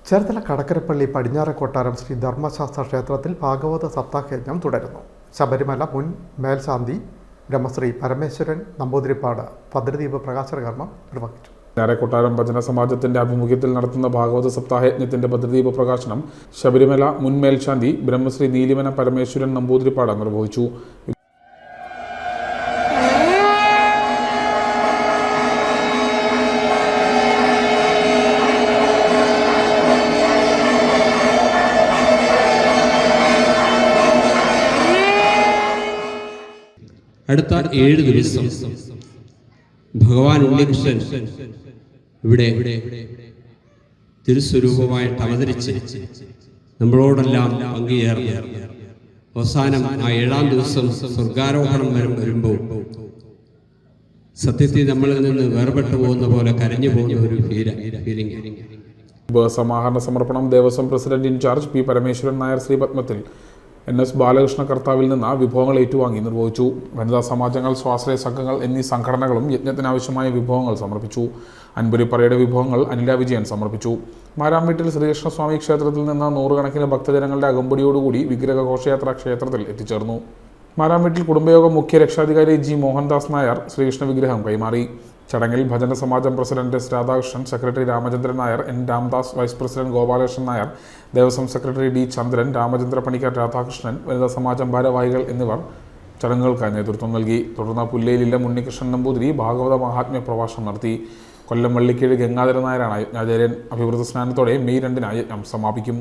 ചേർത്തല കടക്കരപ്പള്ളി പടിഞ്ഞാറെ കൊട്ടാരം ശ്രീ ധർമ്മശാസ്ത്ര ക്ഷേത്രത്തിൽ ഭാഗവത സപ്താഹയജ്ഞം തുടരുന്നു. ശബരിമല മുൻ മേൽശാന്തി ബ്രഹ്മശ്രീ പരമേശ്വരൻ നമ്പൂതിരിപ്പാട് ഭദ്രദീപ പ്രകാശന കർമ്മം നിർവഹിച്ചു. കൊട്ടാരം ഭജന സമാജത്തിന്റെ ആഭിമുഖ്യത്തിൽ നടത്തുന്ന ഭാഗവത സപ്താഹയജ്ഞത്തിന്റെ ഭദ്രദീപ പ്രകാശനം ശബരിമല മുൻ മേൽശാന്തി ബ്രഹ്മശ്രീ നീലിമന പരമേശ്വരൻ നമ്പൂതിരിപ്പാട് നിർവഹിച്ചു. അടുത്ത 7 ദിവസം ഭഗവാൻ ഉണ്ണികൃഷ്ണൻ ഇവിടെ തിരുസ്വരൂപമായിട്ട് അവതരിച്ച് നമ്മളോടെല്ലാം പങ്കുചേർന്ന് അവസാനം ആ 7-ാം ദിവസം സ്വർഗാരോഹണം വരുമ്പോൾ സത്യത്തിൽ നമ്മളിൽ നിന്ന് വേർപെട്ടു പോകുന്ന പോലെ കരഞ്ഞു പോകുന്ന ഒരു ഫീലിംഗ്. സമാഹരണ സമർപ്പണം ദേവസ്വം പ്രസിഡന്റ് ഇൻചാർജ് പി പരമേശ്വരൻ നായർ ശ്രീപത്മത്തിൽ NS ബാലകൃഷ്ണ കർത്താവിൽ നിന്ന് വിഭവങ്ങൾ ഏറ്റുവാങ്ങി നിർവഹിച്ചു. വനിതാ സമാജങ്ങൾ, സ്വാശ്രയ സംഘങ്ങൾ എന്നീ സംഘടനകളും യജ്ഞത്തിനാവശ്യമായ വിഭവങ്ങൾ സമർപ്പിച്ചു. അൻപുരിപ്പറയുടെ വിഭവങ്ങൾ അനില വിജയൻ സമർപ്പിച്ചു. മാരാംവീട്ടിൽ ശ്രീകൃഷ്ണസ്വാമി ക്ഷേത്രത്തിൽ നിന്ന് നൂറുകണക്കിന് ഭക്തജനങ്ങളുടെ അകമ്പടിയോടുകൂടി വിഗ്രഹ ഘോഷയാത്ര ക്ഷേത്രത്തിൽ എത്തിച്ചേർന്നു. മാരാംവീട്ടിൽ കുടുംബയോഗം മുഖ്യ രക്ഷാധികാരി G. മോഹൻദാസ് നായർ ശ്രീകൃഷ്ണ വിഗ്രഹം കൈമാറി. ചടങ്ങിൽ ഭജന സമാജം president S. Radhakrishnan, secretary Ramachandran Nair, N. Ramdas, vice president Gopalakrishnan Nair, Devaswom secretary D. Chandran, Ramachandra Panicker, Radhakrishnan, വനിതാ സമാജം ഭാരവാഹികൾ എന്നിവർ ചടങ്ങുകൾക്ക് നേതൃത്വം നൽകി. തുടർന്ന് പുല്ലയിലെ ഉണ്ണികൃഷ്ണൻ നമ്പൂതിരി ഭാഗവത മഹാത്മ്യ പ്രഭാഷണം നടത്തി. കൊല്ലം വള്ളിക്കീഴ് ഗംഗാധരൻ നായരാണ് യജ്ഞാചാര്യൻ. അഭിവൃദ്ധ സ്നാനത്തോടെ മെയ് 2 യജ്ഞം സമാപിക്കും.